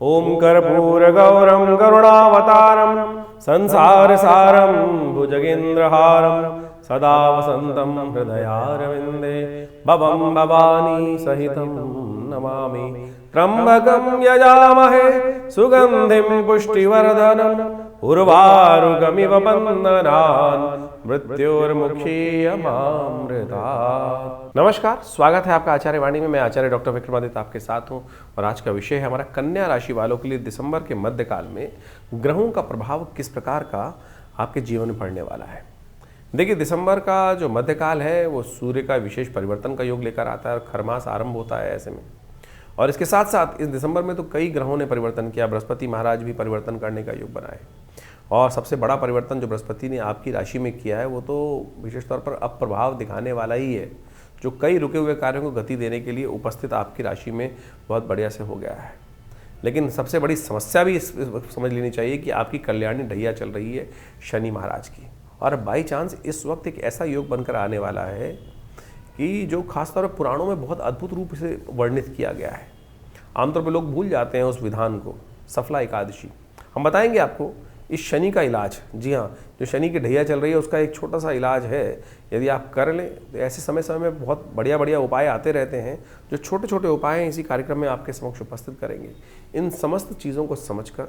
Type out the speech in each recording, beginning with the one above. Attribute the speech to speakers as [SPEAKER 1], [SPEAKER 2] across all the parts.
[SPEAKER 1] ओम कर्पूरगौरं करुणावतारं संसारसारं भुजगेन्द्रहारं सदा वसन्तं हृदयारविन्दे भवं भवानी सहितं नमामि। त्र्यम्बकं यजामहे सुगन्धिं पुष्टिवर्धनम् उर्वारुकमिव बन्धनान् मृत्योर्मुक्षीयमामृतात्। नमस्कार, स्वागत है आपका आचार्य वाणी में। मैं आचार्य डॉक्टर विक्रमादित्य आपके साथ हूं और आज का विषय है हमारा कन्या राशि वालों के लिए दिसंबर के मध्यकाल में ग्रहों का प्रभाव किस प्रकार का आपके जीवन में पड़ने वाला है। देखिए, दिसंबर का जो मध्यकाल है वो सूर्य का विशेष परिवर्तन का योग लेकर आता है और खरमास आरंभ होता है ऐसे में। और इसके साथ साथ इस दिसंबर में तो कई ग्रहों ने परिवर्तन किया। बृहस्पति महाराज भी परिवर्तन करने का योग बनाए और सबसे बड़ा परिवर्तन जो बृहस्पति ने आपकी राशि में किया है वो तो विशेष तौर पर अब प्रभाव दिखाने वाला ही है, जो कई रुके हुए कार्यों को गति देने के लिए उपस्थित आपकी राशि में बहुत बढ़िया से हो गया है। लेकिन सबसे बड़ी समस्या भी समझ लेनी चाहिए कि आपकी कल्याणी ढैया चल रही है शनि महाराज की, और बाई चांस इस वक्त एक ऐसा योग बनकर आने वाला है कि जो खासतौर पर पुराणों में बहुत अद्भुत रूप से वर्णित किया गया है। आमतौर पर लोग भूल जाते हैं उस विधान को, सफला एकादशी। हम बताएंगे आपको इस शनि का इलाज। जी हाँ, जो शनि की ढैया चल रही है उसका एक छोटा सा इलाज है, यदि आप कर लें तो ऐसे समय समय में बहुत बढ़िया बढ़िया उपाय आते रहते हैं। जो छोटे छोटे उपाय हैं इसी कार्यक्रम में आपके समक्ष उपस्थित करेंगे। इन समस्त चीज़ों को समझकर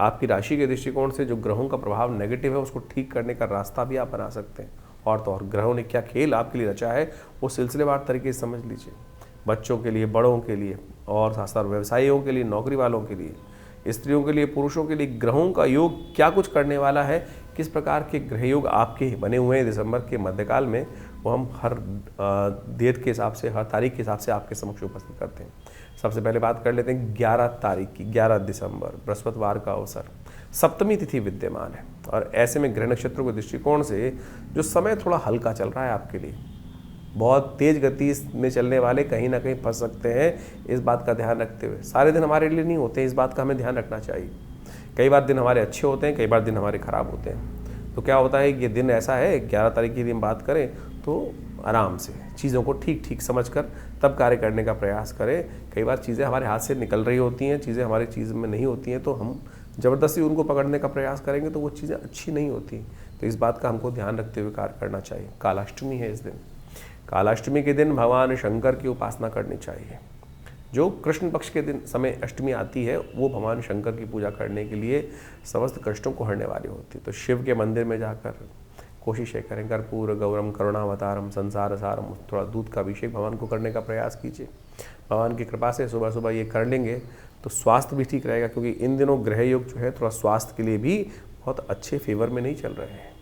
[SPEAKER 1] आपकी राशि के दृष्टिकोण से जो ग्रहों का प्रभाव नेगेटिव है उसको ठीक करने का रास्ता भी आप बना सकते हैं। और तो और ग्रहों ने क्या खेल आपके लिए रचा है वो सिलसिलेवार तरीके से समझ लीजिए। बच्चों के लिए, बड़ों के लिए और साथ साथ व्यवसायियों के लिए, नौकरी वालों के लिए, स्त्रियों के लिए, पुरुषों के लिए ग्रहों का योग क्या कुछ करने वाला है, किस प्रकार के ग्रह योग आपके बने हुए हैं दिसंबर के मध्यकाल में, वो हम हर डेट के हिसाब से, हर तारीख के हिसाब से आपके समक्ष उपस्थित करते हैं। सबसे पहले बात कर लेते हैं 11 तारीख की। 11 दिसंबर बृहस्पतिवार का अवसर, सप्तमी तिथि विद्यमान है और ऐसे में ग्रह नक्षत्रों के दृष्टिकोण से जो समय थोड़ा हल्का चल रहा है आपके लिए, बहुत तेज गति में चलने वाले कहीं ना कहीं फंस सकते हैं। इस बात का ध्यान रखते हुए, सारे दिन हमारे लिए नहीं होते, इस बात का हमें ध्यान रखना चाहिए। कई बार दिन हमारे अच्छे होते हैं, कई बार दिन हमारे खराब होते हैं। तो क्या होता है कि ये दिन ऐसा है, 11 तारीख की हम बात करें तो आराम से चीज़ों को ठीक ठीक समझ कर तब कार्य करने का प्रयास करें। कई बार चीज़ें हमारे हाथ से निकल रही होती हैं, चीज़ें हमारी चीज़ में नहीं होती हैं, तो हम ज़बरदस्ती उनको पकड़ने का प्रयास करेंगे तो वो चीज़ें अच्छी नहीं होती। तो इस बात का हमको ध्यान रखते हुए कार्य करना चाहिए। कालाष्टमी है इस दिन। कालाष्टमी के दिन भगवान शंकर की उपासना करनी चाहिए। जो कृष्ण पक्ष के दिन समय अष्टमी आती है वो भगवान शंकर की पूजा करने के लिए समस्त कष्टों को हरने वाली होती है। तो शिव के मंदिर में जाकर कोशिशें करें। कर्पूर गौरम करुणावतारम संसार सारम, थोड़ा दूध का अभिषेक भगवान को करने का प्रयास कीजिए। भगवान की कृपा से सुबह सुबह ये कर लेंगे तो स्वास्थ्य भी ठीक रहेगा, क्योंकि इन दिनों ग्रह योग जो है थोड़ा स्वास्थ्य के लिए भी बहुत अच्छे फेवर में नहीं चल रहे हैं।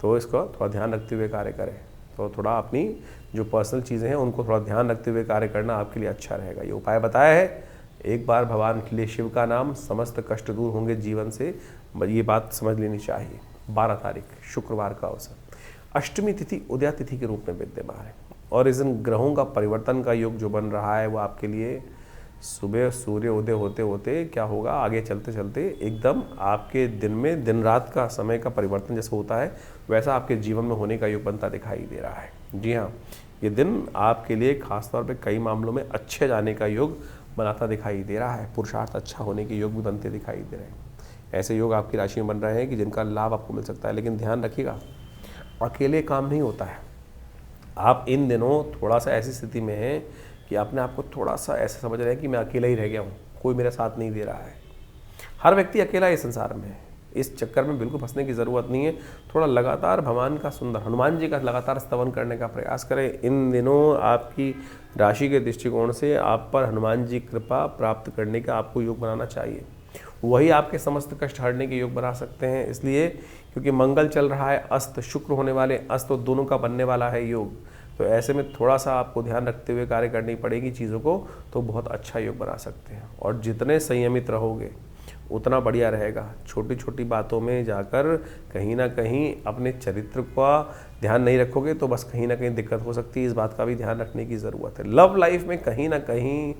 [SPEAKER 1] तो इसका थोड़ा ध्यान रखते हुए कार्य करें। तो थोड़ा अपनी जो पर्सनल चीज़ें हैं उनको थोड़ा ध्यान रखते हुए कार्य करना आपके लिए अच्छा रहेगा। ये उपाय बताया है, एक बार भगवान के लिए शिव का नाम, समस्त कष्ट दूर होंगे जीवन से, ये बात समझ लेनी चाहिए। 12 तारीख शुक्रवार का अवसर, अष्टमी तिथि उदया तिथि के रूप में विद्यमान है और इस दिन ग्रहों का परिवर्तन का योग जो बन रहा है वो आपके लिए सुबह सूर्य उदय होते होते क्या होगा, आगे चलते चलते एकदम आपके दिन में दिन रात का समय का परिवर्तन जैसा होता है वैसा आपके जीवन में होने का योग बनता दिखाई दे रहा है। जी हाँ, ये दिन आपके लिए खासतौर पे कई मामलों में अच्छे जाने का योग बनाता दिखाई दे रहा है। पुरुषार्थ अच्छा होने के योग भी बनते दिखाई दे रहे हैं। ऐसे योग आपकी राशि में बन रहे हैं कि जिनका लाभ आपको मिल सकता है। लेकिन ध्यान रखिएगा, अकेले काम नहीं होता है। आप इन दिनों थोड़ा सा ऐसी स्थिति में हैं कि अपने आप को थोड़ा सा ऐसा समझ रहे हैं कि मैं अकेला ही रह गया हूँ, कोई मेरा साथ नहीं दे रहा है। हर व्यक्ति अकेला इस संसार में है। इस चक्कर में बिल्कुल फंसने की ज़रूरत नहीं है। थोड़ा लगातार भगवान का सुंदर हनुमान जी का लगातार स्तवन करने का प्रयास करें। इन दिनों आपकी राशि के दृष्टिकोण से आप पर हनुमान जी कृपा प्राप्त करने का आपको योग बनाना चाहिए। वही आपके समस्त कष्ट हरने के योग बना सकते हैं। इसलिए क्योंकि मंगल चल रहा है, अस्त शुक्र होने वाले, अस्त तो दोनों का बनने वाला है योग। तो ऐसे में थोड़ा सा आपको ध्यान रखते हुए कार्य करनी पड़ेगी चीज़ों को, तो बहुत अच्छा योग बना सकते हैं। और जितने संयमित रहोगे उतना बढ़िया रहेगा। छोटी छोटी बातों में जाकर कहीं ना कहीं अपने चरित्र का ध्यान नहीं रखोगे तो बस कहीं ना कहीं दिक्कत हो सकती है। इस बात का भी ध्यान रखने की ज़रूरत है। लव लाइफ में कहीं ना कहीं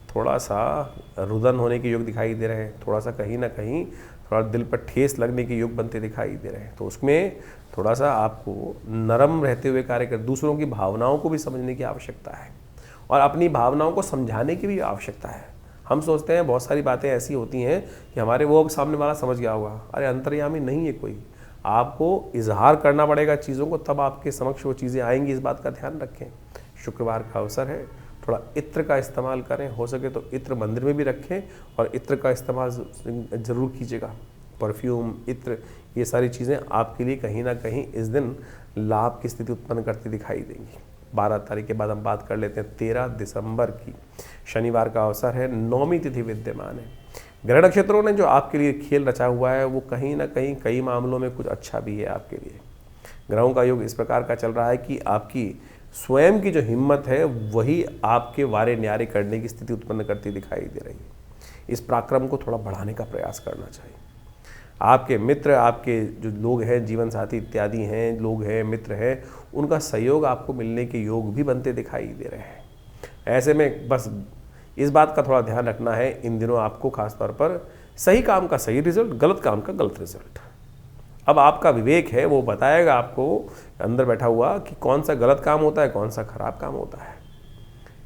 [SPEAKER 1] थोड़ा सा रुदन होने के योग दिखाई दे रहे हैं, थोड़ा सा कहीं ना कहीं थोड़ा दिल पर ठेस लगने के योग बनते दिखाई दे रहे हैं। तो उसमें थोड़ा सा आपको नरम रहते हुए कार्य कर, दूसरों की भावनाओं को भी समझने की आवश्यकता है और अपनी भावनाओं को समझाने की भी आवश्यकता है। हम सोचते हैं बहुत सारी बातें ऐसी होती हैं कि हमारे वो सामने वाला समझ गया होगा, अरे अंतर्यामी नहीं है कोई। आपको इजहार करना पड़ेगा चीज़ों को, तब आपके समक्ष वो चीज़ें आएंगी, इस बात का ध्यान रखें। शुक्रवार का अवसर है, थोड़ा इत्र का इस्तेमाल करें, हो सके तो इत्र मंदिर में भी रखें और इत्र का इस्तेमाल ज़रूर कीजिएगा। परफ्यूम, इत्र, ये सारी चीज़ें आपके लिए कहीं ना कहीं इस दिन लाभ की स्थिति उत्पन्न करती दिखाई देंगी। 12 तारीख के बाद हम बात कर लेते हैं 13 दिसंबर की। शनिवार का अवसर है, नौमी तिथि विद्यमान है। ग्रह नक्षत्रों ने जो आपके लिए खेल रचा हुआ है वो कहीं ना कहीं कई मामलों में कुछ अच्छा भी है आपके लिए। ग्रहों का योग इस प्रकार का चल रहा है कि आपकी स्वयं की जो हिम्मत है वही आपके वारे न्यारे करने की स्थिति उत्पन्न करती दिखाई दे रही है। इस पराक्रम को थोड़ा बढ़ाने का प्रयास करना चाहिए। आपके मित्र, आपके जो लोग हैं, जीवन साथी इत्यादि हैं, लोग हैं, मित्र हैं, उनका सहयोग आपको मिलने के योग भी बनते दिखाई दे रहे हैं। ऐसे में बस इस बात का थोड़ा ध्यान रखना है, इन दिनों आपको खासतौर पर सही काम का सही रिजल्ट, गलत काम का गलत रिजल्ट। अब आपका विवेक है, वो बताएगा आपको अंदर बैठा हुआ कि कौन सा गलत काम होता है, कौन सा खराब काम होता है।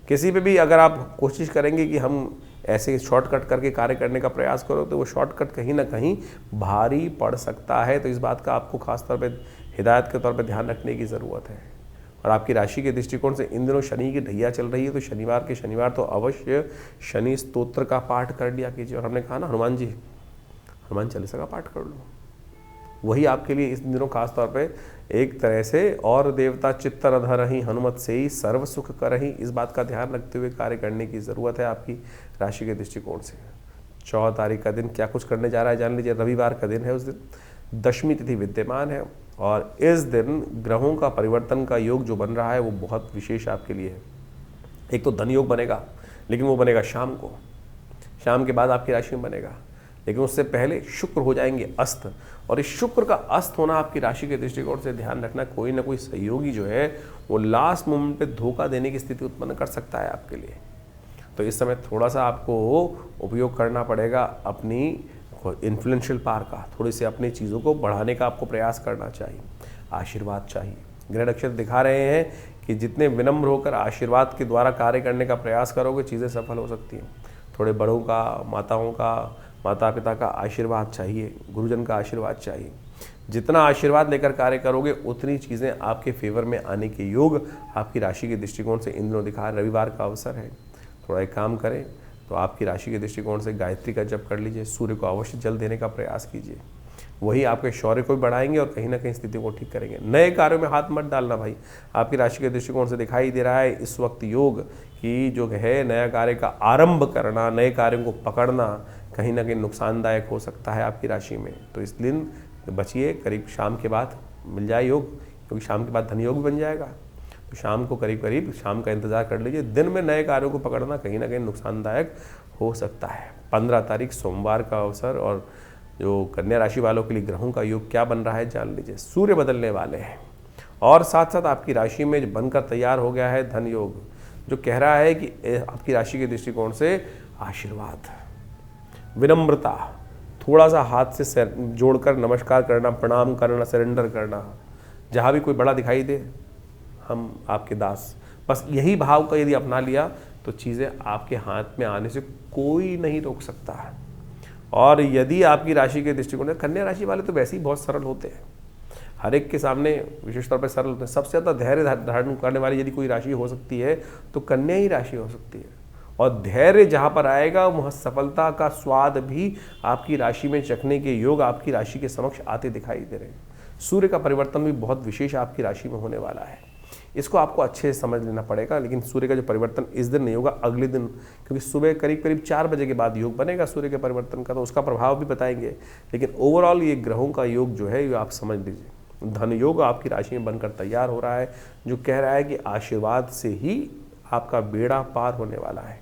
[SPEAKER 1] किसी पे भी अगर आप कोशिश करेंगे कि हम ऐसे शॉर्टकट करके कार्य करने का प्रयास करो तो वो शॉर्टकट कहीं ना कहीं भारी पड़ सकता है। तो इस बात का आपको खास तौर पे हिदायत के तौर पे ध्यान रखने की ज़रूरत है। और आपकी राशि के दृष्टिकोण से इन दिनों शनि की ढैया चल रही है, तो शनिवार के शनिवार तो अवश्य शनि स्तोत्र का पाठ कर लिया कीजिए। और हमने कहा ना, हनुमान चालीसा का पाठ कर लो, वही आपके लिए इस दिनों खास तौर पे एक तरह से, और देवता चित्तर अधरहि हनुमत से ही सर्व सुख करहि, इस बात का ध्यान रखते हुए कार्य करने की ज़रूरत है आपकी राशि के दृष्टिकोण से। 14 तारीख का दिन क्या कुछ करने जा रहा है जान लीजिए। रविवार का दिन है, उस दिन दशमी तिथि विद्यमान है और इस दिन ग्रहों का परिवर्तन का योग जो बन रहा है वो बहुत विशेष आपके लिए है। एक तो धन योग बनेगा, लेकिन वो बनेगा शाम को, शाम के बाद आपकी राशि में बनेगा, लेकिन उससे पहले शुक्र हो जाएंगे अस्त। और इस शुक्र का अस्त होना आपकी राशि के दृष्टिकोण से ध्यान रखना, कोई ना कोई सहयोगी जो है वो लास्ट मोमेंट पे धोखा देने की स्थिति उत्पन्न कर सकता है आपके लिए। तो इस समय थोड़ा सा आपको उपयोग करना पड़ेगा अपनी इन्फ्लुएंशियल पावर का, थोड़ी सी अपनी चीज़ों को बढ़ाने का आपको प्रयास करना चाहिए। आशीर्वाद चाहिए। ग्रह नक्षत्र दिखा रहे हैं कि जितने विनम्र होकर आशीर्वाद के द्वारा कार्य करने का प्रयास करोगे, चीज़ें सफल हो सकती हैं। थोड़े बड़ों का, माताओं का, माता पिता का आशीर्वाद चाहिए, गुरुजन का आशीर्वाद चाहिए। जितना आशीर्वाद लेकर कार्य करोगे उतनी चीज़ें आपके फेवर में आने के योग आपकी राशि के दृष्टिकोण से इन दिनों दिखा। रविवार का अवसर है, थोड़ा एक काम करें तो आपकी राशि के दृष्टिकोण से गायत्री का जप कर लीजिए, सूर्य को अवश्य जल देने का प्रयास कीजिए, वही आपके शौर्य को भी बढ़ाएंगे और कहीं ना कहीं स्थिति को ठीक करेंगे। नए कार्यों में हाथ मत डालना भाई, आपकी राशि के दृष्टिकोण से दिखाई दे रहा है इस वक्त योग की जो है नया कार्य का आरंभ करना, नए कार्यों को पकड़ना कहीं ना कहीं नुकसानदायक हो सकता है आपकी राशि में। तो इस दिन बचिए, करीब शाम के बाद मिल जाए योग, क्योंकि शाम के बाद धन योग भी बन जाएगा। तो शाम को करीब शाम का इंतजार कर लीजिए। दिन में नए कार्यों को पकड़ना कहीं ना कहीं नुकसानदायक हो सकता है। 15 तारीख सोमवार का अवसर, और जो कन्या राशि वालों के लिए ग्रहों का योग क्या बन रहा है जान लीजिए। सूर्य बदलने वाले हैं और साथ साथ आपकी राशि में जो बनकर तैयार हो गया है धन योग, जो कह रहा है कि आपकी राशि के दृष्टिकोण से आशीर्वाद, विनम्रता, थोड़ा सा हाथ से जोड़कर नमस्कार करना, प्रणाम करना, सरेंडर करना, जहाँ भी कोई बड़ा दिखाई दे हम आपके दास, बस यही भाव का यदि अपना लिया तो चीज़ें आपके हाथ में आने से कोई नहीं रोक सकता है। और यदि आपकी राशि के दृष्टिकोण से, कन्या राशि वाले तो वैसे ही बहुत सरल होते हैं, हर एक के सामने विशेष तौर पर सरल होते हैं। सबसे ज़्यादा धैर्य धारण करने वाली यदि कोई राशि हो सकती है तो कन्या ही राशि हो सकती है। और धैर्य जहाँ पर आएगा वहाँ सफलता का स्वाद भी आपकी राशि में चखने के योग आपकी राशि के समक्ष आते दिखाई दे रहे हैं। सूर्य का परिवर्तन भी बहुत विशेष आपकी राशि में होने वाला है, इसको आपको अच्छे से समझ लेना पड़ेगा। लेकिन सूर्य का जो परिवर्तन इस दिन नहीं होगा, अगले दिन, क्योंकि सुबह करीब 4 बजे के बाद योग बनेगा सूर्य के परिवर्तन का, तो उसका प्रभाव भी बताएंगे। लेकिन ओवरऑल ये ग्रहों का योग जो है ये आप समझ लीजिए। धन योग आपकी राशि में बनकर तैयार हो रहा है, जो कह रहा है कि आशीर्वाद से ही आपका बेड़ा पार होने वाला है।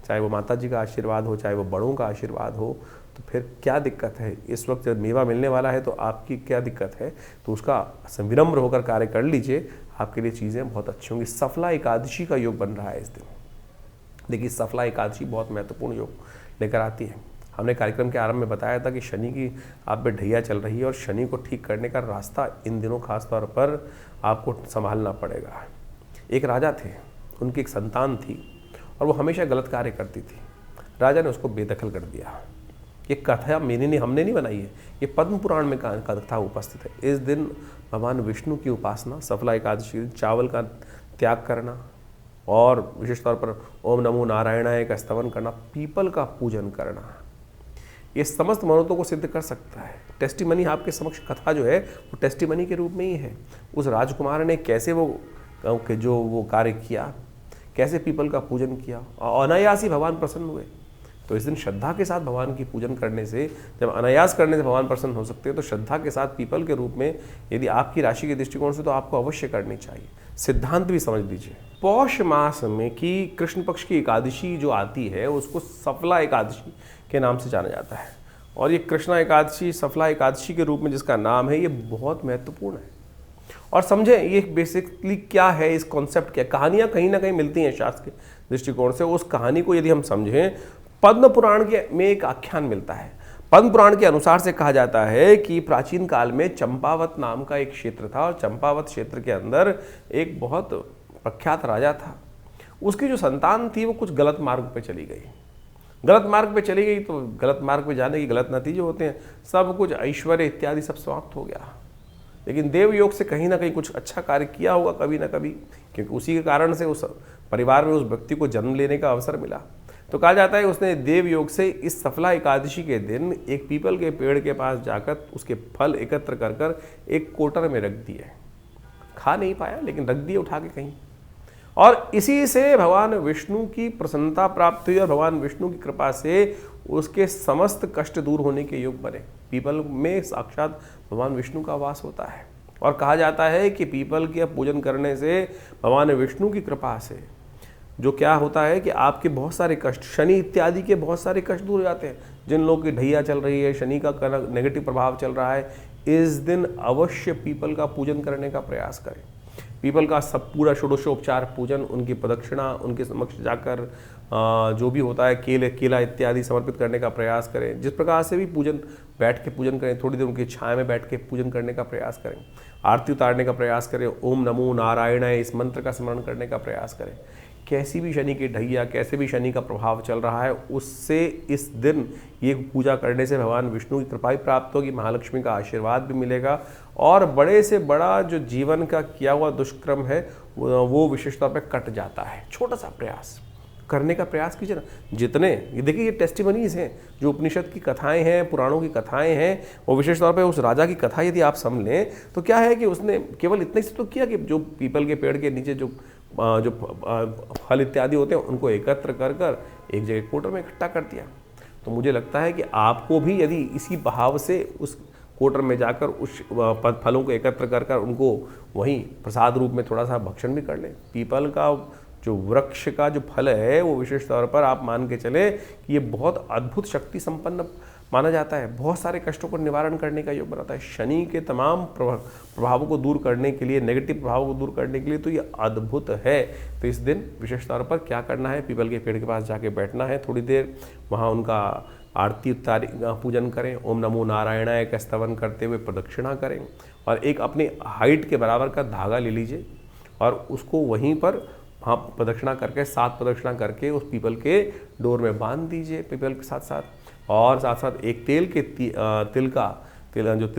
[SPEAKER 1] चाहे वो माता जी का आशीर्वाद हो, चाहे वो बड़ों का आशीर्वाद हो, तो फिर क्या दिक्कत है। इस वक्त जब मेवा मिलने वाला है तो आपकी क्या दिक्कत है। तो उसका विनम्र होकर कार्य कर लीजिए, आपके लिए चीज़ें बहुत अच्छी होंगी। सफला एकादशी का योग बन रहा है इस दिन। देखिए, सफला एकादशी बहुत महत्वपूर्ण योग लेकर आती है। हमने कार्यक्रम के आरंभ में बताया था कि शनि की आप पे ढैया चल रही है और शनि को ठीक करने का रास्ता इन दिनों खास तौर पर आपको संभालना पड़ेगा। एक राजा थे, उनकी एक संतान थी और वो हमेशा गलत कार्य करती थी। राजा ने उसको बेदखल कर दिया। ये कथा हमने नहीं बनाई है, ये पद्म पुराण में कथा उपस्थित है। इस दिन भगवान विष्णु की उपासना, सफला एकादशी, चावल का त्याग करना और विशेष तौर पर ओम नमो नारायणाय का स्तवन करना, पीपल का पूजन करना, ये समस्त मनोरथों को सिद्ध कर सकता है। टेस्टिमनी आपके समक्ष कथा जो है वो टेस्टिमनी के रूप में ही है। उस राजकुमार ने कैसे वो कार्य किया, कैसे पीपल का पूजन किया, अनायास ही भगवान प्रसन्न हुए। तो इस दिन श्रद्धा के साथ भगवान की पूजन करने से, जब अनायास करने से भगवान प्रसन्न हो सकते हैं, तो श्रद्धा के साथ पीपल के रूप में यदि आपकी राशि के दृष्टिकोण से, तो आपको अवश्य करनी चाहिए। सिद्धांत भी समझ लीजिए। पौष मास में की कृष्ण पक्ष की एकादशी जो आती है उसको सफला एकादशी के नाम से जाना जाता है। और ये कृष्णा एकादशी, सफला एकादशी के रूप में जिसका नाम है, ये बहुत महत्वपूर्ण है। और समझें ये बेसिकली क्या है, इस कॉन्सेप्ट क्या, कहानियाँ कहीं ना कहीं मिलती हैं शास्त्र के दृष्टिकोण से। उस कहानी को यदि हम समझें, पद्म पुराण में एक आख्यान मिलता है। पद्म पुराण के अनुसार से कहा जाता है कि प्राचीन काल में चंपावत नाम का एक क्षेत्र था, और चंपावत क्षेत्र के अंदर एक बहुत प्रख्यात राजा था। उसकी जो संतान थी वो कुछ गलत मार्ग पे चली गई। गलत मार्ग पे चली गई तो गलत मार्ग पे जाने के गलत नतीजे होते हैं, सब कुछ ऐश्वर्य इत्यादि सब समाप्त हो गया। लेकिन देव योग से कहीं ना कहीं कुछ अच्छा कार्य किया होगा कभी ना कभी, क्योंकि उसी के कारण से उस परिवार में उस व्यक्ति को जन्म लेने का अवसर मिला। तो कहा जाता है उसने देव योग से इस सफला एकादशी के दिन एक पीपल के पेड़ के पास जाकर उसके फल एकत्र कर कर एक कोटर में रख दिए। खा नहीं पाया लेकिन रख दिए उठा के कहीं, और इसी से भगवान विष्णु की प्रसन्नता प्राप्त हुई और भगवान विष्णु की कृपा से उसके समस्त कष्ट दूर होने के योग बने। पीपल में साक्षात भगवान विष्णु का वास होता है, और कहा जाता है कि पीपल के पूजन करने से भगवान विष्णु की कृपा से जो क्या होता है कि आपके बहुत सारे कष्ट, शनि इत्यादि के बहुत सारे कष्ट दूर हो जाते हैं। जिन लोगों की ढैया चल रही है, शनि का नेगेटिव प्रभाव चल रहा है, इस दिन अवश्य पीपल का पूजन करने का प्रयास करें। पीपल का सब पूरा षोडशोपचार पूजन, उनकी प्रदक्षिणा, उनके समक्ष जाकर जो भी होता है केला इत्यादि समर्पित करने का प्रयास करें। जिस प्रकार से भी पूजन, बैठ के पूजन करें, थोड़ी देर उनकी छाया में बैठ के पूजन करने का प्रयास करें, आरती उतारने का प्रयास करें, ओम नमो नारायणाय इस मंत्र का स्मरण करने का प्रयास करें। कैसी भी शनि की ढैया, कैसे भी शनि का प्रभाव चल रहा है, उससे इस दिन ये पूजा करने से भगवान विष्णु की कृपा ही प्राप्त होगी, महालक्ष्मी का आशीर्वाद भी मिलेगा, और बड़े से बड़ा जो जीवन का किया हुआ दुष्कर्म है वो विशेष तौर पर कट जाता है। छोटा सा प्रयास करने का प्रयास कीजिए ना। जितने ये देखिए, ये टेस्टिमनीज हैं, जो उपनिषद की कथाएं हैं, पुराणों की कथाएं हैं, वो विशेष तौर पे उस राजा की कथा यदि आप समझ लें तो क्या है कि उसने केवल इतने से तो किया कि जो पीपल के पेड़ के नीचे जो फल इत्यादि होते हैं उनको एकत्र कर कर एक जगह कोटर में इकट्ठा कर दिया। तो मुझे लगता है कि आपको भी यदि इसी भाव से उस कोटर में जाकर उस फलों को एकत्र कर कर उनको वहीं प्रसाद रूप में थोड़ा सा भक्षण भी कर लें। पीपल का जो वृक्ष का जो फल है वो विशेष तौर पर आप मान के चले कि ये बहुत अद्भुत शक्ति संपन्न माना जाता है, बहुत सारे कष्टों को निवारण करने का योग बनाता है। शनि के तमाम प्रभावों को दूर करने के लिए, नेगेटिव प्रभावों को दूर करने के लिए तो ये अद्भुत है। तो इस दिन विशेष तौर पर क्या करना है, पीपल के पेड़ के पास जाके बैठना है, थोड़ी देर वहाँ उनका आरती पूजन करें, ओम नमो नारायणाय का स्तवन करते हुए प्रदक्षिणा करें, और एक अपनी हाइट के बराबर का धागा ले लीजिए और उसको वहीं पर वहाँ प्रदक्षिणा करके 7 प्रदक्षिणा करके उस पीपल के डोर में बांध दीजिए पीपल के साथ साथ। और साथ साथ एक तिल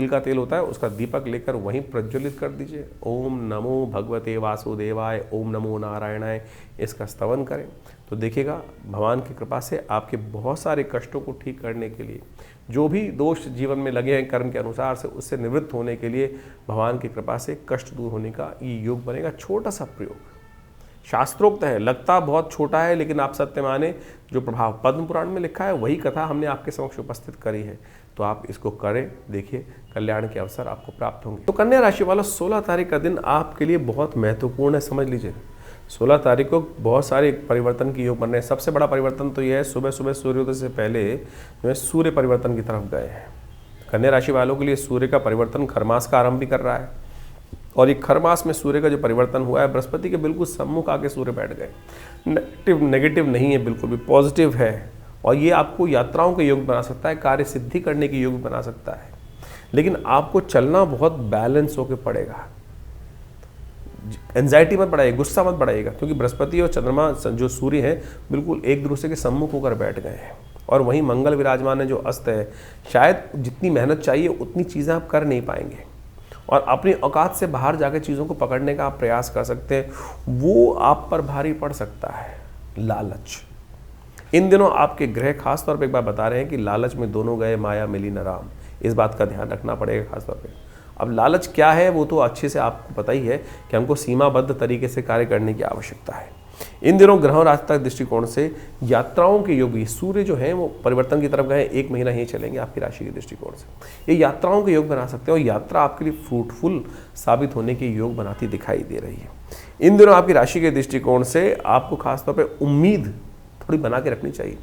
[SPEAKER 1] का तेल होता है उसका दीपक लेकर वहीं प्रज्वलित कर दीजिए। ओम नमो भगवते वासुदेवाय, ओम नमो नारायणाय इसका स्तवन करें। तो देखिएगा भगवान की कृपा से आपके बहुत सारे कष्टों को ठीक करने के लिए, जो भी दोष जीवन में लगे हैं कर्म के अनुसार से, उससे निवृत्त होने के लिए भगवान की कृपा से कष्ट दूर होने का ये योग बनेगा। छोटा सा प्रयोग, शास्त्रोक्त है, लगता बहुत छोटा है, लेकिन आप सत्य माने जो प्रभाव पद्म पुराण में लिखा है वही कथा हमने आपके समक्ष उपस्थित करी है। तो आप इसको करें, देखिए कल्याण के अवसर आपको प्राप्त होंगे। तो कन्या राशि वालों, 16 तारीख का दिन आपके लिए बहुत महत्वपूर्ण है, समझ लीजिए। 16 तारीख को बहुत सारे परिवर्तन की योग बन रहे हैं। सबसे बड़ा परिवर्तन तो यह है, सुबह सुबह सूर्योदय से पहले जो है सूर्य परिवर्तन की तरफ गए हैं। कन्या राशि वालों के लिए सूर्य का परिवर्तन खरमास का आरंभ भी कर रहा है, और ये खरमास में सूर्य का जो परिवर्तन हुआ है, बृहस्पति के बिल्कुल सम्मुख आके सूर्य बैठ गए। नेगेटिव नहीं है, बिल्कुल भी पॉजिटिव है, और ये आपको यात्राओं के योग बना सकता है, कार्य सिद्धि करने के योग बना सकता है। लेकिन आपको चलना बहुत बैलेंस होकर पड़ेगा। एंजाइटी मत बढ़ाइए, गुस्सा मत बढ़ाइएगा, क्योंकि बृहस्पति और चंद्रमा जो सूर्य हैं बिल्कुल एक दूसरे के सम्मुख होकर बैठ गए हैं। और वहीं मंगल विराजमान है जो अस्त है, शायद जितनी मेहनत चाहिए उतनी चीज़ें आप कर नहीं पाएंगे और अपनी औकात से बाहर जाकर चीज़ों को पकड़ने का आप प्रयास कर सकते हैं, वो आप पर भारी पड़ सकता है। लालच, इन दिनों आपके ग्रह खास तौर पे एक बार बता रहे हैं कि लालच में दोनों गए माया मिली न राम, इस बात का ध्यान रखना पड़ेगा खास तौर पे। अब लालच क्या है वो तो अच्छे से आपको पता ही है कि हमको सीमाबद्ध तरीके से कार्य करने की आवश्यकता है। इन दिनों ग्रहों राजतक दृष्टिकोण से यात्राओं के योग, सूर्य जो है वो परिवर्तन की तरफ गए, 1 महीना ही चलेंगे आपकी राशि के दृष्टिकोण से। ये यात्राओं के योग बना सकते हैं और यात्रा आपके लिए फ्रूटफुल साबित होने के योग बनाती दिखाई दे रही है। इन दिनों आपकी राशि के दृष्टिकोण से आपको खासतौर पर उम्मीद थोड़ी बना के रखनी चाहिए।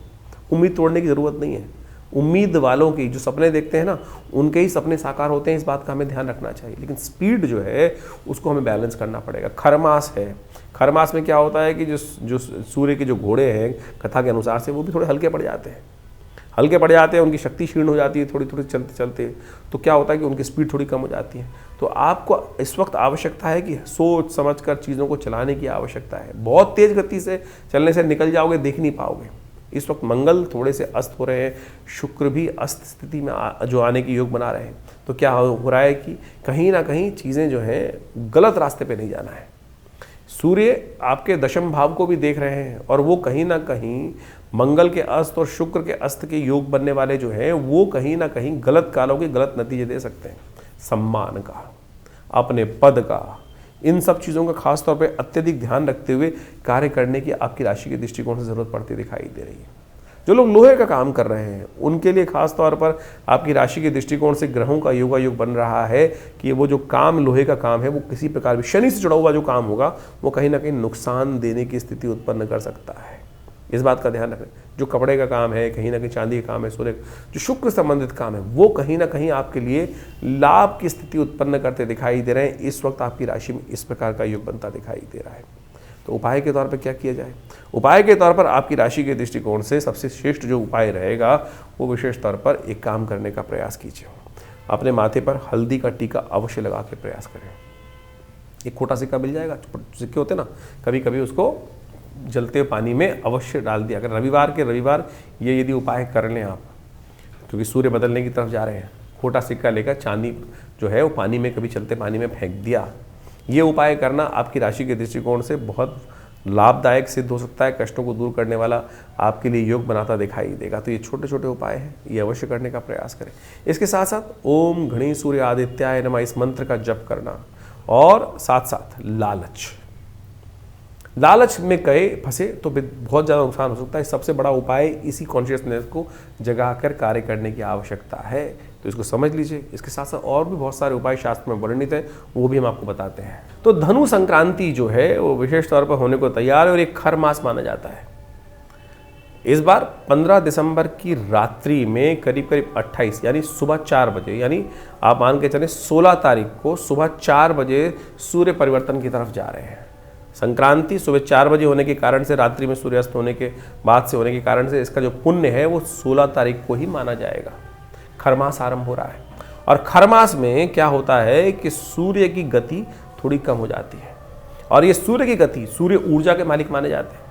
[SPEAKER 1] उम्मीद तोड़ने की ज़रूरत नहीं है। उम्मीद वालों की जो सपने देखते हैं ना, उनके ही सपने साकार होते हैं, इस बात का हमें ध्यान रखना चाहिए। लेकिन स्पीड जो है उसको हमें बैलेंस करना पड़ेगा। खरमास है, खरमास में क्या होता है कि जो सूर्य के जो घोड़े हैं कथा के अनुसार से वो भी थोड़े हल्के पड़ जाते हैं, हल्के पड़ जाते हैं, उनकी शक्ति क्षीण हो जाती है थोड़ी थोड़ी चलते चलते। तो क्या होता है कि उनकी स्पीड थोड़ी कम हो जाती है। तो आपको इस वक्त आवश्यकता है कि सोच समझ कर चीज़ों को चलाने की आवश्यकता है। बहुत तेज़ गति से चलने से निकल जाओगे, देख नहीं पाओगे। इस वक्त मंगल थोड़े से अस्त हो रहे हैं, शुक्र भी अस्त स्थिति में जो आने की योग बना रहे हैं। तो क्या हो रहा है कि कहीं ना कहीं चीज़ें जो हैं गलत रास्ते पे नहीं जाना है। सूर्य आपके दशम भाव को भी देख रहे हैं और वो कहीं ना कहीं मंगल के अस्त और शुक्र के अस्त के योग बनने वाले जो हैं वो कहीं ना कहीं गलत कालों के गलत नतीजे दे सकते हैं। सम्मान का, अपने पद का, इन सब चीज़ों का खास तौर पे अत्यधिक ध्यान रखते हुए कार्य करने की आपकी राशि के दृष्टिकोण से ज़रूरत पड़ती दिखाई दे रही है। जो लोग लोहे का काम कर रहे हैं उनके लिए खास तौर पर आपकी राशि के दृष्टिकोण से ग्रहों का योगायोग बन रहा है कि वो जो काम लोहे का काम है वो किसी प्रकार भी शनि से जुड़ा हुआ जो काम होगा वो कहीं ना कहीं नुकसान देने की स्थिति उत्पन्न कर सकता है। इस बात का ध्यान रखें। जो कपड़े का काम है, कहीं ना कहीं चांदी का काम है, सूर्य जो शुक्र संबंधित काम है वो कहीं ना कहीं आपके लिए लाभ की स्थिति उत्पन्न करते दिखाई दे रहे हैं। इस वक्त आपकी राशि में इस प्रकार का योग बनता दिखाई दे रहा है। तो उपाय के तौर पर क्या किया जाए? उपाय के तौर पर आपकी राशि के दृष्टिकोण से सबसे श्रेष्ठ जो उपाय रहेगा वो विशेष तौर पर एक काम करने का प्रयास कीजिए। अपने माथे पर हल्दी का टीका अवश्य लगा के प्रयास करें। एक खोटा सिक्का मिल जाएगा, सिक्के होते ना, कभी कभी उसको जलते पानी में अवश्य डाल दिया अगर रविवार के रविवार ये यदि उपाय कर लें आप, क्योंकि सूर्य बदलने की तरफ जा रहे हैं। खोटा सिक्का लेकर चांदी जो है वो पानी में, कभी चलते पानी में फेंक दिया। ये उपाय करना आपकी राशि के दृष्टिकोण से बहुत लाभदायक सिद्ध हो सकता है, कष्टों को दूर करने वाला आपके लिए योग बनाता दिखाई देगा। तो ये छोटे छोटे उपाय हैं, ये अवश्य करने का प्रयास करें। इसके साथ साथ ओम घणी सूर्य आदित्याय नमः इस मंत्र का जप करना और साथ साथ लालच में गए फंसे तो बहुत ज़्यादा नुकसान हो सकता है। सबसे बड़ा उपाय इसी कॉन्शियसनेस को जगाकर कार्य करने की आवश्यकता है। तो इसको समझ लीजिए। इसके साथ साथ और भी बहुत सारे उपाय शास्त्र में वर्णित हैं, वो भी हम आपको बताते हैं। तो धनु संक्रांति जो है वो विशेष तौर पर होने को तैयार है और एक खर मास माना जाता है। इस बार 15 दिसंबर की रात्रि में करीब करीब 28 यानी सुबह 4 बजे, यानी आप मान के चलें 16 तारीख को सुबह 4 बजे सूर्य परिवर्तन की तरफ जा रहे हैं। संक्रांति सुबह 4 बजे होने के कारण से, रात्रि में सूर्यास्त होने के बाद से होने के कारण से इसका जो पुण्य है वो 16 तारीख को ही माना जाएगा। खरमास आरंभ हो रहा है और खरमास में क्या होता है कि सूर्य की गति थोड़ी कम हो जाती है। और ये सूर्य की गति, सूर्य ऊर्जा के मालिक माने जाते हैं,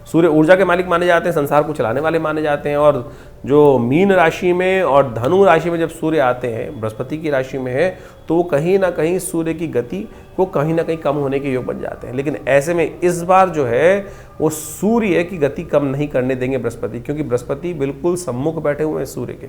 [SPEAKER 1] सूर्य ऊर्जा के मालिक माने जाते हैं, संसार को चलाने वाले माने जाते हैं। और जो मीन राशि में और धनु राशि में जब सूर्य आते हैं, बृहस्पति की राशि में है, तो वो कहीं ना कहीं सूर्य की गति को कहीं ना कहीं कम होने के योग बन जाते हैं। लेकिन ऐसे में इस बार जो है वो सूर्य की गति कम नहीं करने देंगे बृहस्पति, क्योंकि बृहस्पति बिल्कुल सम्मुख बैठे हुए हैं सूर्य के,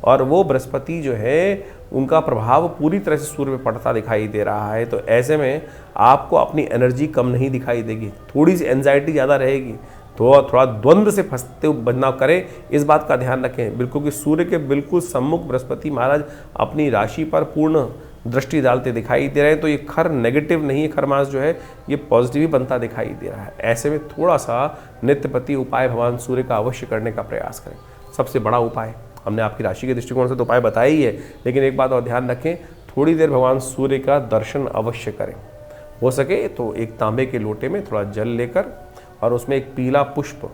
[SPEAKER 1] और वो बृहस्पति जो है उनका प्रभाव पूरी तरह से सूर्य पे पड़ता दिखाई दे रहा है। तो ऐसे में आपको अपनी एनर्जी कम नहीं दिखाई देगी, थोड़ी सी एंजाइटी ज़्यादा रहेगी, तो थोड़ा द्वंद्व से फंसते बदलाव करें, इस बात का ध्यान रखें बिल्कुल कि सूर्य के बिल्कुल सम्मुख बृहस्पति महाराज अपनी राशि पर पूर्ण दृष्टि डालते दिखाई दे रहे हैं। तो ये खर नेगेटिव नहीं है, खर मास जो है ये पॉजिटिव ही बनता दिखाई दे रहा है। ऐसे में थोड़ा सा नित्यपति उपाय भगवान सूर्य का अवश्य करने का प्रयास करें। सबसे बड़ा उपाय हमने आपकी राशि के दृष्टिकोण से तो उपाय बताया ही है, लेकिन एक बात और ध्यान रखें, थोड़ी देर भगवान सूर्य का दर्शन अवश्य करें। हो सके तो एक तांबे के लोटे में थोड़ा जल लेकर और उसमें एक पीला पुष्प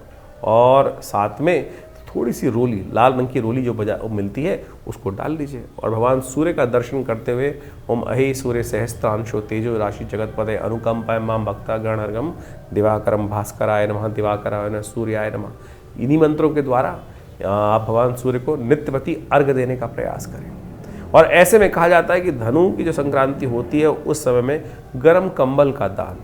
[SPEAKER 1] और साथ में थोड़ी सी रोली, लाल रंग की रोली जो मिलती है उसको डाल लीजिए और भगवान सूर्य का दर्शन करते हुए ओम अहे सूर्य सहस्त्रांशो तेजो राशि जगतपते अनुकंपाय मां भक्ता गणहर्गम दिवाकरम भास्कराय नमः दिवाकराय नमः सूर्याय नमः। इन्हीं मंत्रों के द्वारा आप भगवान सूर्य को नित्य प्रति अर्घ देने का प्रयास करें। और ऐसे में कहा जाता है कि धनु की जो संक्रांति होती है उस समय में गर्म कंबल का दान,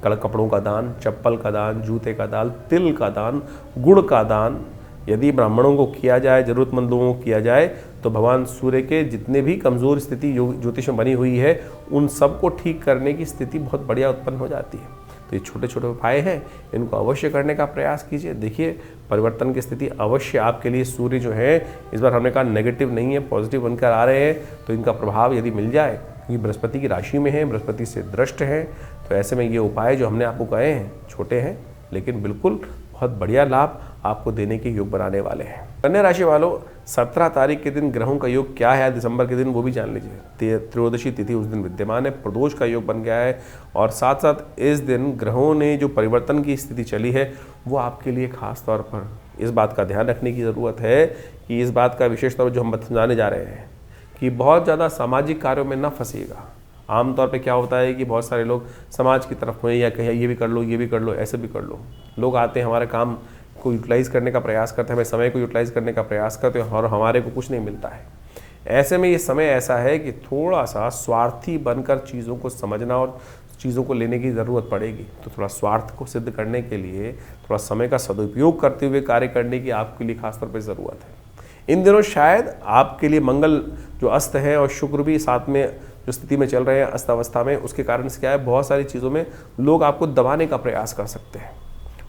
[SPEAKER 1] कपड़ों का दान, चप्पल का दान, जूते का दान, तिल का दान, गुड़ का दान यदि ब्राह्मणों को किया जाए, जरूरतमंद लोगों को किया जाए तो भगवान सूर्य के जितने भी कमज़ोर स्थिति ज्योतिष में बनी हुई है उन सबको ठीक करने की स्थिति बहुत बढ़िया उत्पन्न हो जाती है। तो ये छोटे छोटे उपाय हैं, इनको अवश्य करने का प्रयास कीजिए। देखिए परिवर्तन की स्थिति अवश्य आपके लिए, सूर्य जो है इस बार हमने कहा नेगेटिव नहीं है, पॉजिटिव बनकर आ रहे हैं, तो इनका प्रभाव यदि मिल जाए, क्योंकि बृहस्पति की राशि में है, बृहस्पति से दृष्ट है, तो ऐसे में ये उपाय जो हमने आपको कहे हैं छोटे हैं लेकिन बिल्कुल बहुत बढ़िया लाभ आपको देने के योग बनाने वाले हैं। कन्या राशि वालों 17 तारीख के दिन ग्रहों का योग क्या है दिसंबर के दिन वो भी जान लीजिए। त्रयोदशी तिथि उस दिन विद्यमान है, प्रदोष का योग बन गया है और साथ साथ इस दिन ग्रहों ने जो परिवर्तन की स्थिति चली है वो आपके लिए खास तौर पर इस बात का ध्यान रखने की ज़रूरत है कि इस बात का विशेष तौर जो हम समझाने जा रहे हैं कि बहुत ज़्यादा सामाजिक कार्यों में न फंसिएगा। आमतौर पे क्या होता है कि बहुत सारे लोग समाज की तरफ में या कहें ये भी कर लो, ये भी कर लो, ऐसे भी कर लो, लोग आते हैं हमारे काम को यूटिलाइज़ करने का प्रयास करते हैं, हमें समय को यूटिलाइज़ करने का प्रयास करते हैं और हमारे को कुछ नहीं मिलता है। ऐसे में ये समय ऐसा है कि थोड़ा सा स्वार्थी बनकर चीज़ों को समझना और चीज़ों को लेने की ज़रूरत पड़ेगी। तो थोड़ा स्वार्थ को सिद्ध करने के लिए थोड़ा समय का सदुपयोग करते हुए कार्य करने की आपके लिए खासतौर पर ज़रूरत है। इन दिनों शायद आपके लिए मंगल जो अस्त है और शुक्र भी साथ में जो स्थिति में चल रहे हैं अस्त अवस्था में, उसके कारण से क्या है बहुत सारी चीज़ों में लोग आपको दबाने का प्रयास कर सकते हैं।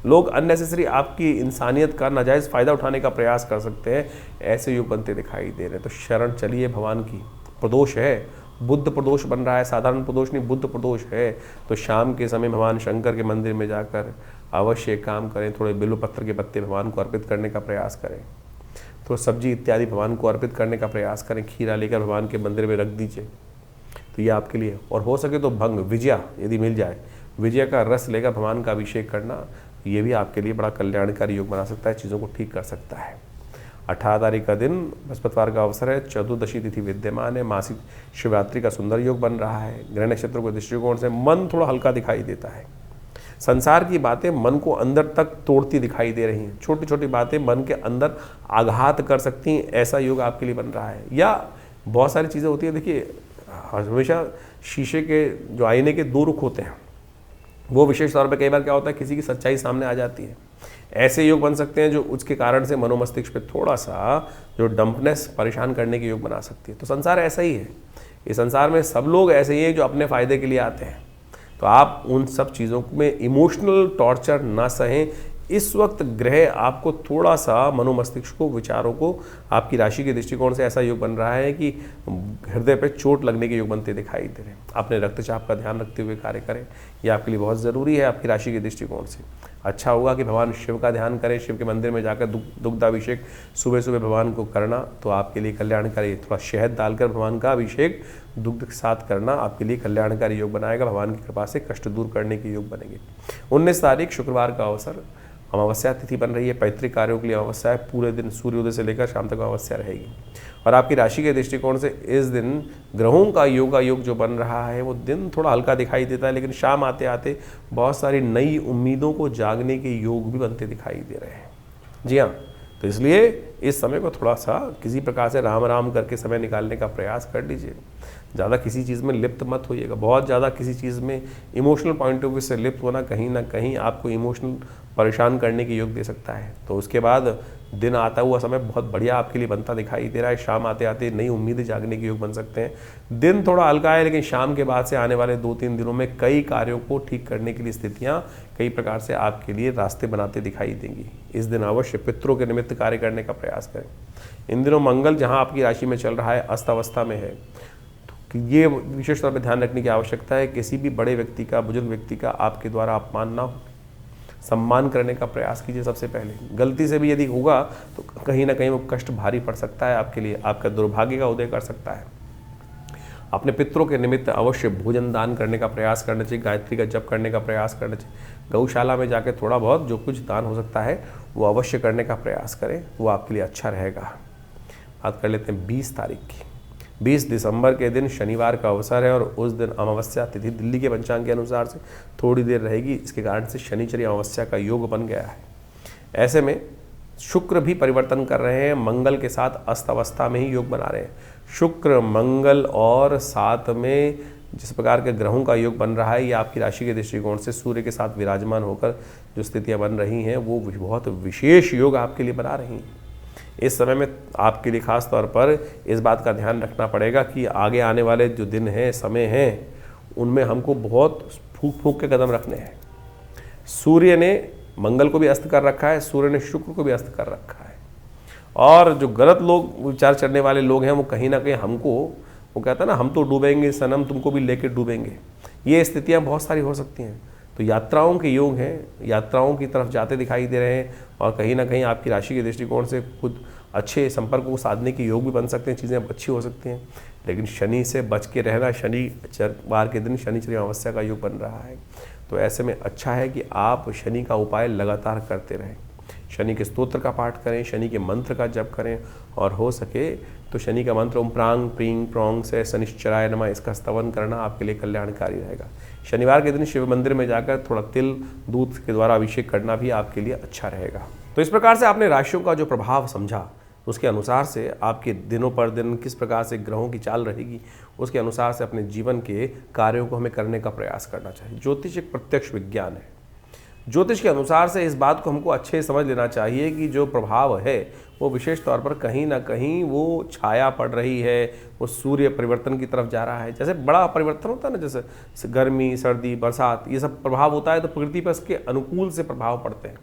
[SPEAKER 1] लोग अननेसेसरी आपकी इंसानियत का नाजायज़ फ़ायदा उठाने का प्रयास कर सकते हैं। ऐसे योग बनते दिखाई दे रहे हैं। तो शरण चलिए भगवान की। प्रदोष है, बुद्ध प्रदोष बन रहा है, साधारण प्रदोष नहीं, बुद्ध प्रदोष है। तो शाम के समय भगवान शंकर के मंदिर में जाकर अवश्य एक काम करें, थोड़े बिल्व पत्र के पत्ते भगवान को अर्पित करने का प्रयास करें, तो सब्जी इत्यादि भगवान को अर्पित करने का प्रयास करें, खीरा लेकर भगवान के मंदिर में रख दीजिए। तो ये आपके लिए, और हो सके तो भंग विजया यदि मिल जाए, विजय का रस लेकर भगवान का अभिषेक करना, ये भी आपके लिए बड़ा कल्याणकारी योग बना सकता है, चीज़ों को ठीक कर सकता है। 18 तारीख का दिन बृहस्पतिवार का अवसर है, चतुर्दशी तिथि विद्यमान है, मासिक शिवरात्रि का सुंदर योग बन रहा है। ग्रह नक्षत्रों के दृष्टिकोण से मन थोड़ा हल्का दिखाई देता है। संसार की बातें मन को अंदर तक तोड़ती दिखाई दे रही हैं, छोटी छोटी बातें मन के अंदर आघात कर सकती हैं, ऐसा योग आपके लिए बन रहा है। या बहुत सारी चीज़ें होती हैं, देखिए हमेशा शीशे के जो आईने के दो रुख होते हैं, वो विशेष तौर पे कई बार क्या होता है किसी की सच्चाई सामने आ जाती है। ऐसे योग बन सकते हैं जो उसके कारण से मनोमस्तिष्क पे थोड़ा सा जो डंपनेस परेशान करने के योग बना सकती है। तो संसार ऐसा ही है, इस संसार में सब लोग ऐसे ही हैं जो अपने फ़ायदे के लिए आते हैं। तो आप उन सब चीज़ों में इमोशनल टॉर्चर ना सहें। इस वक्त ग्रह आपको थोड़ा सा मनोमस्तिष्क को, विचारों को, आपकी राशि के दृष्टिकोण से ऐसा योग बन रहा है कि हृदय पे चोट लगने के योग बनते दिखाई दे रहे हैं। अपने रक्तचाप का ध्यान रखते हुए कार्य करें, यह आपके लिए बहुत ज़रूरी है। आपकी राशि के दृष्टिकोण से अच्छा होगा कि भगवान शिव का ध्यान करें, शिव के मंदिर में जाकर दुग्धाभिषेक सुबह सुबह भगवान को करना तो आपके लिए कल्याणकारी। थोड़ा शहद डालकर भगवान का अभिषेक दुग्ध के साथ करना आपके लिए कल्याणकारी योग बनाएगा। भगवान की कृपा से कष्ट दूर करने के योग बनेंगे। 19 तारीख शुक्रवार का अवसर, अमावस्या तिथि बन रही है, पैतृक कार्यों के लिए अमावस्या है। पूरे दिन सूर्योदय से लेकर शाम तक अमावस्या रहेगी। और आपकी राशि के दृष्टिकोण से इस दिन ग्रहों का योग जो बन रहा है वो दिन थोड़ा हल्का दिखाई देता है, लेकिन शाम आते आते बहुत सारी नई उम्मीदों को जागने के योग भी बनते दिखाई दे रहे हैं। जी हाँ, तो इसलिए इस समय को थोड़ा सा किसी प्रकार से राम राम करके समय निकालने का प्रयास कर लीजिए। ज़्यादा किसी चीज़ में लिप्त मत होइएगा। बहुत ज़्यादा किसी चीज़ में इमोशनल पॉइंट ऑफ व्यू से लिप्त होना कहीं ना कहीं आपको इमोशनल परेशान करने के योग दे सकता है। तो उसके बाद दिन आता हुआ समय बहुत बढ़िया आपके लिए बनता दिखाई दे रहा है। शाम आते आते नई उम्मीदें जागने के योग बन सकते हैं। दिन थोड़ा हल्का है, लेकिन शाम के बाद से आने वाले 2-3 दिनों में कई कार्यों को ठीक करने के लिए स्थितियाँ कई प्रकार से आपके लिए रास्ते बनाते दिखाई देंगी। इस दिन अवश्य पितरों के निमित्त कार्य करने का प्रयास करें। इन दिनों मंगल जहाँ आपकी राशि में चल रहा है अस्त अवस्था में है, तो ये विशेष तौर पर ध्यान रखने की आवश्यकता है। किसी भी बड़े व्यक्ति का, बुजुर्ग व्यक्ति का आपके द्वारा अपमान ना हो। सम्मान करने का प्रयास कीजिए। सबसे पहले गलती से भी यदि होगा तो कहीं ना कहीं वो कष्ट भारी पड़ सकता है आपके लिए, आपका दुर्भाग्य का उदय कर सकता है। अपने पितरों के निमित्त अवश्य भोजन दान करने का प्रयास करना चाहिए, गायत्री का जप करने का प्रयास करना चाहिए। गौशाला में जाकर थोड़ा बहुत जो कुछ दान हो सकता है वो अवश्य करने का प्रयास करें, वो आपके लिए अच्छा रहेगा। बात कर लेते हैं 20 तारीख की। 20 दिसंबर के दिन शनिवार का अवसर है और उस दिन अमावस्या तिथि दिल्ली के पंचांग के अनुसार से थोड़ी देर रहेगी। इसके कारण से शनिचरी अमावस्या का योग बन गया है। ऐसे में शुक्र भी परिवर्तन कर रहे हैं, मंगल के साथ अस्त अवस्था में ही योग बना रहे हैं। शुक्र, मंगल और साथ में जिस प्रकार के ग्रहों का योग बन रहा है, ये आपकी राशि के दृष्टिकोण से सूर्य के साथ विराजमान होकर जो स्थितियां बन रही हैं वो बहुत विशेष योग आपके लिए बना रही हैं। इस समय में आपके लिए खास तौर पर इस बात का ध्यान रखना पड़ेगा कि आगे आने वाले जो दिन हैं, समय हैं, उनमें हमको बहुत फूंक फूंक के कदम रखने हैं। सूर्य ने मंगल को भी अस्त कर रखा है, सूर्य ने शुक्र को भी अस्त कर रखा है। और जो गलत लोग विचार करने वाले लोग हैं वो कहीं ना कहीं हमको, वो कहता है ना, हम तो डूबेंगे सनम, तुमको भी लेके डूबेंगे। ये स्थितियां बहुत सारी हो सकती हैं। तो यात्राओं के योग हैं, यात्राओं की तरफ जाते दिखाई दे रहे हैं और कहीं ना कहीं आपकी राशि के दृष्टिकोण से खुद अच्छे संपर्कों को साधने के योग भी बन सकते हैं, चीज़ें अच्छी हो सकती हैं। लेकिन शनि से बच के रहना, शनिवार के दिन शनिचरी अमावस्या का योग बन रहा है, तो ऐसे में अच्छा है कि आप शनि का उपाय लगातार करते रहें। शनि के स्तोत्र का पाठ करें, शनि के मंत्र का जप करें और हो सके तो शनि का मंत्र ओम प्रांग प्रींग प्रोंग से शनिश्चराय नमः, इसका स्तवन करना आपके लिए कल्याणकारी रहेगा। शनिवार के दिन शिव मंदिर में जाकर थोड़ा तिल दूध के द्वारा अभिषेक करना भी आपके लिए अच्छा रहेगा। तो इस प्रकार से आपने राशियों का जो प्रभाव समझा, उसके अनुसार से आपके दिनों पर दिन किस प्रकार से ग्रहों की चाल रहेगी, उसके अनुसार से अपने जीवन के कार्यों को हमें करने का प्रयास करना चाहिए। ज्योतिष एक प्रत्यक्ष विज्ञान है। ज्योतिष के अनुसार से इस बात को हमको अच्छे समझ लेना चाहिए कि जो प्रभाव है वो विशेष तौर पर कहीं ना कहीं वो छाया पड़ रही है, वो सूर्य परिवर्तन की तरफ जा रहा है। जैसे बड़ा परिवर्तन होता है ना, जैसे गर्मी, सर्दी, बरसात, ये सब प्रभाव होता है तो प्रकृति पर इसके अनुकूल से प्रभाव पड़ते हैं।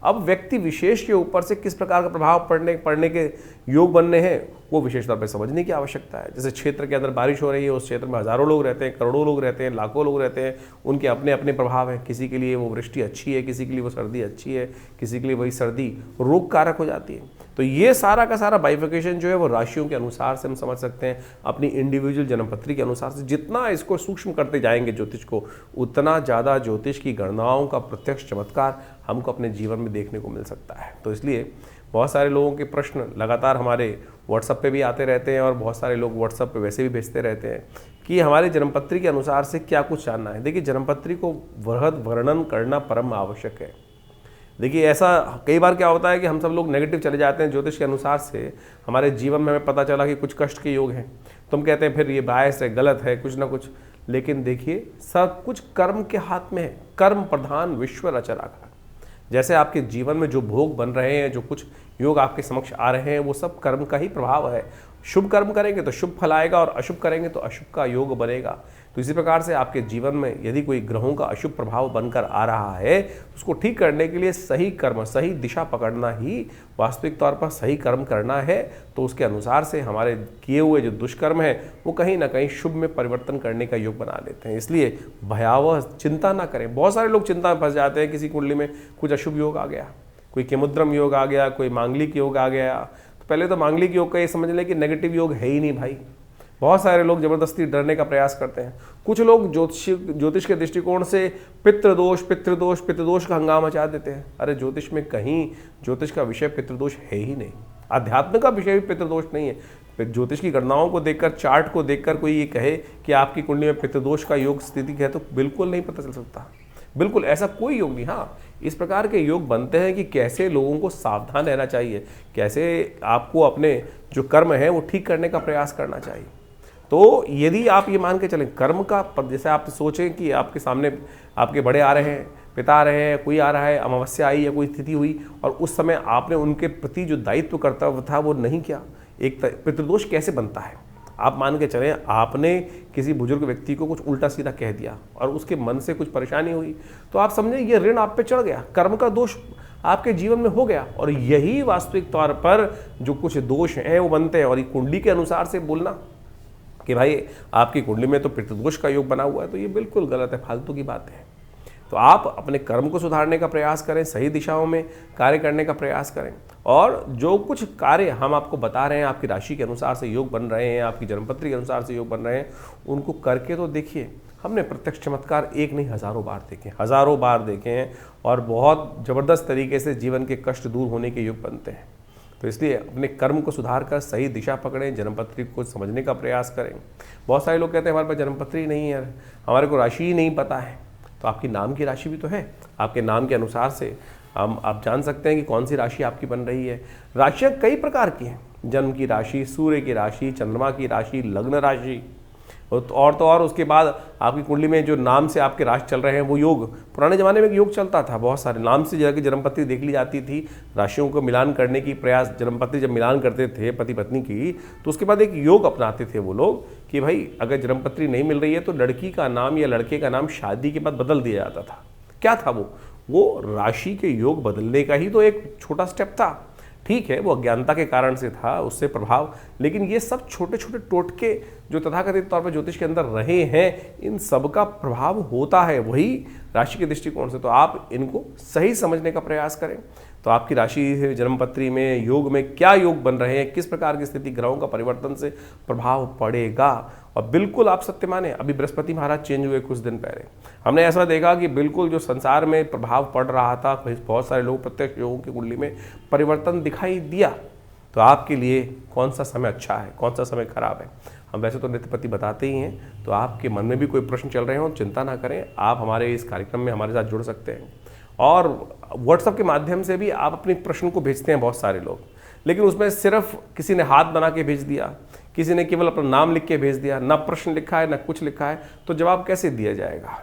[SPEAKER 1] अब व्यक्ति विशेष के ऊपर से किस प्रकार का प्रभाव पड़ने के योग बनने हैं वो विशेष तौर पर समझने की आवश्यकता है। जैसे क्षेत्र के अंदर बारिश हो रही है, उस क्षेत्र में हजारों लोग रहते हैं, करोड़ों लोग रहते हैं, लाखों लोग रहते हैं, उनके अपने अपने प्रभाव हैं। किसी के लिए वो वृष्टि अच्छी है, किसी के लिए वो सर्दी अच्छी है, किसी के लिए वही सर्दी रोग कारक हो जाती है। तो ये सारा का सारा बाइफिकेशन जो है वो राशियों के अनुसार से हम समझ सकते हैं, अपनी इंडिविजुअल जन्मपत्री के अनुसार से। जितना इसको सूक्ष्म करते जाएंगे ज्योतिष को, उतना ज़्यादा ज्योतिष की गणनाओं का प्रत्यक्ष चमत्कार हमको अपने जीवन में देखने को मिल सकता है। तो इसलिए बहुत सारे लोगों के प्रश्न लगातार हमारे व्हाट्सएप पे भी आते रहते हैं और बहुत सारे लोग व्हाट्सएप पे वैसे भी भेजते रहते हैं कि हमारे जन्मपत्री के अनुसार से क्या कुछ जानना है। देखिए, जन्मपत्री को वृहद वर्णन करना परम आवश्यक है। देखिए, ऐसा कई बार क्या होता है कि हम सब लोग नेगेटिव चले जाते हैं ज्योतिष के अनुसार से। हमारे जीवन में हमें पता चला कि कुछ कष्ट के योग हैं, तो हम कहते हैं फिर ये बायस है, गलत है, कुछ ना कुछ। लेकिन देखिए, सब कुछ कर्म के हाथ में है। कर्म प्रधान विश्व रचा रखा। जैसे आपके जीवन में जो भोग बन रहे हैं, जो कुछ योग आपके समक्ष आ रहे हैं, वो सब कर्म का ही प्रभाव है। शुभ कर्म करेंगे तो शुभ फल आएगा और अशुभ करेंगे तो अशुभ का योग बनेगा। तो इसी प्रकार से आपके जीवन में यदि कोई ग्रहों का अशुभ प्रभाव बनकर आ रहा है, तो उसको ठीक करने के लिए सही कर्म, सही दिशा पकड़ना ही वास्तविक तौर पर सही कर्म करना है। तो उसके अनुसार से हमारे किए हुए जो दुष्कर्म है वो कहीं ना कहीं शुभ में परिवर्तन करने का योग बना लेते हैं। इसलिए भयावह चिंता ना करें। बहुत सारे लोग चिंता में फंस जाते हैं, किसी कुंडली में कुछ अशुभ योग आ गया, कोई केमुद्रम योग आ गया, कोई मांगलिक योग आ गया। तो पहले तो मांगलिक योग का ये समझ लें कि नेगेटिव योग है ही नहीं भाई। बहुत सारे लोग जबरदस्ती डरने का प्रयास करते हैं। कुछ लोग ज्योतिष के दृष्टिकोण से पितृदोष का हंगामा मचा देते हैं। अरे ज्योतिष में कहीं ज्योतिष का विषय पितृदोष है ही नहीं। अध्यात्म का विषय भी पितृदोष नहीं है। ज्योतिष की गणनाओं को देखकर, चार्ट को देखकर कोई ये कहे कि आपकी कुंडली में पितृदोष का योग स्थिति है, तो बिल्कुल नहीं पता चल सकता। बिल्कुल ऐसा कोई योग नहीं। हाँ, इस प्रकार के योग बनते हैं कि कैसे लोगों को सावधान रहना चाहिए, कैसे आपको अपने जो कर्म है वो ठीक करने का प्रयास करना चाहिए। तो यदि आप ये मान के चलें कर्म का, जैसे आप सोचें कि आपके सामने आपके बड़े आ रहे हैं, पिता आ रहे हैं, कोई आ रहा है, अमावस्या आई या कोई स्थिति हुई और उस समय आपने उनके प्रति जो दायित्व कर्तव्य था वो नहीं किया, एक पितृदोष कैसे बनता है। आप मान के चलें आपने किसी बुजुर्ग व्यक्ति को कुछ उल्टा सीधा कह दिया और उसके मन से कुछ परेशानी हुई, तो आप समझें ये ऋण आप पे चढ़ गया, कर्म का दोष आपके जीवन में हो गया। और यही वास्तविक तौर पर जो कुछ दोष हैं वो बनते हैं। और ये कुंडली के अनुसार से बोलना कि भाई आपकी कुंडली में तो पितृदोष का योग बना हुआ है, तो ये बिल्कुल गलत है, फालतू की बात है। तो आप अपने कर्म को सुधारने का प्रयास करें, सही दिशाओं में कार्य करने का प्रयास करें, और जो कुछ कार्य हम आपको बता रहे हैं, आपकी राशि के अनुसार से योग बन रहे हैं, आपकी जन्मपत्री के अनुसार से योग बन रहे हैं, उनको करके तो देखिए। हमने प्रत्यक्ष चमत्कार एक नहीं हज़ारों बार देखे, हज़ारों बार देखे हैं, और बहुत ज़बरदस्त तरीके से जीवन के कष्ट दूर होने के योग बनते हैं। तो इसलिए अपने कर्म को सुधार कर सही दिशा पकड़ें, जन्मपत्री को समझने का प्रयास करें। बहुत सारे लोग कहते हैं हमारे पास जन्मपत्री नहीं है, हमारे को राशि ही नहीं पता है। तो आपकी नाम की राशि भी तो है, आपके नाम के अनुसार से आप जान सकते हैं कि कौन सी राशि आपकी बन रही है। राशियाँ कई प्रकार की हैं, जन्म की राशि, सूर्य की राशि, चंद्रमा की राशि, लग्न राशि, और तो और उसके बाद आपकी कुंडली में जो नाम से आपके राशि चल रहे हैं वो योग। पुराने ज़माने में एक योग चलता था, बहुत सारे नाम से जाकर जन्मपत्री देख ली जाती थी, राशियों को मिलान करने की प्रयास, जन्मपत्री जब मिलान करते थे पति पत्नी की, तो उसके बाद एक योग अपनाते थे वो लोग कि भाई अगर जन्मपत्री नहीं मिल रही है तो लड़की का नाम या लड़के का नाम शादी के बाद बदल दिया जाता था। क्या था वो राशि के योग बदलने का ही तो एक छोटा स्टेप था। ठीक है, वो अज्ञानता के कारण से था, उससे प्रभाव, लेकिन ये सब छोटे छोटे टोटके जो तथाकथित तौर पर ज्योतिष के अंदर रहे हैं, इन सब का प्रभाव होता है वही राशि के दृष्टिकोण से। तो आप इनको सही समझने का प्रयास करें। तो आपकी राशि जन्मपत्री में योग में क्या योग बन रहे हैं, किस प्रकार की स्थिति ग्रहों का परिवर्तन से प्रभाव पड़ेगा। और बिल्कुल आप सत्य माने, अभी बृहस्पति महाराज चेंज हुए कुछ दिन पहले, हमने ऐसा देखा कि बिल्कुल जो संसार में प्रभाव पड़ रहा था, बहुत सारे लोग प्रत्यक्ष योगों की कुंडली में परिवर्तन दिखाई दिया। तो आपके लिए कौन सा समय अच्छा है, कौन सा समय खराब है, हम वैसे तो नित्यपति बताते ही हैं। तो आपके मन में भी कोई प्रश्न चल रहे हो, चिंता ना करें, आप हमारे इस कार्यक्रम में हमारे साथ जुड़ सकते हैं। और व्हाट्सएप के माध्यम से भी आप अपने प्रश्न को भेजते हैं बहुत सारे लोग, लेकिन उसमें सिर्फ किसी ने हाथ बना के भेज दिया, किसी ने केवल अपना नाम लिख के भेज दिया, ना प्रश्न लिखा है ना कुछ लिखा है, तो जवाब कैसे दिया जाएगा।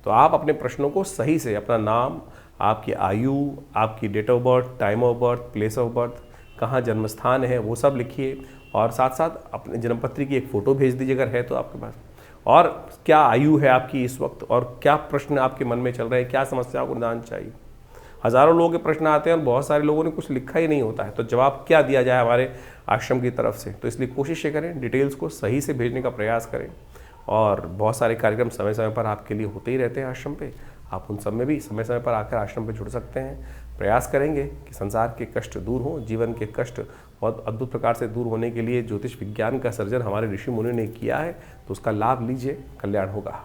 [SPEAKER 1] तो आप अपने प्रश्नों को सही से, अपना नाम, आपकी आयु, आपकी date of birth, time of birth, place of birth, कहाँ जन्म स्थान है, वो सब लिखिए, और साथ साथ अपने जन्मपत्री की एक फ़ोटो भेज दीजिए अगर है तो आपके पास, और क्या आयु है आपकी इस वक्त, और क्या प्रश्न आपके मन में चल रहे हैं, क्या समस्याओं को निदान चाहिए। हज़ारों लोगों के प्रश्न आते हैं और बहुत सारे लोगों ने कुछ लिखा ही नहीं होता है, तो जवाब क्या दिया जाए हमारे आश्रम की तरफ से। तो इसलिए कोशिश ये करें, डिटेल्स को सही से भेजने का प्रयास करें। और बहुत सारे कार्यक्रम समय समय पर आपके लिए होते ही रहते हैं आश्रम पे, आप उन सब में भी समय समय पर आकर आश्रम पे जुड़ सकते हैं। प्रयास करेंगे कि संसार के कष्ट दूर हों, जीवन के कष्ट बहुत अद्भुत प्रकार से दूर होने के लिए ज्योतिष विज्ञान का सर्जन हमारे ऋषि मुनि ने किया है, तो उसका लाभ लीजिए, कल्याण होगा।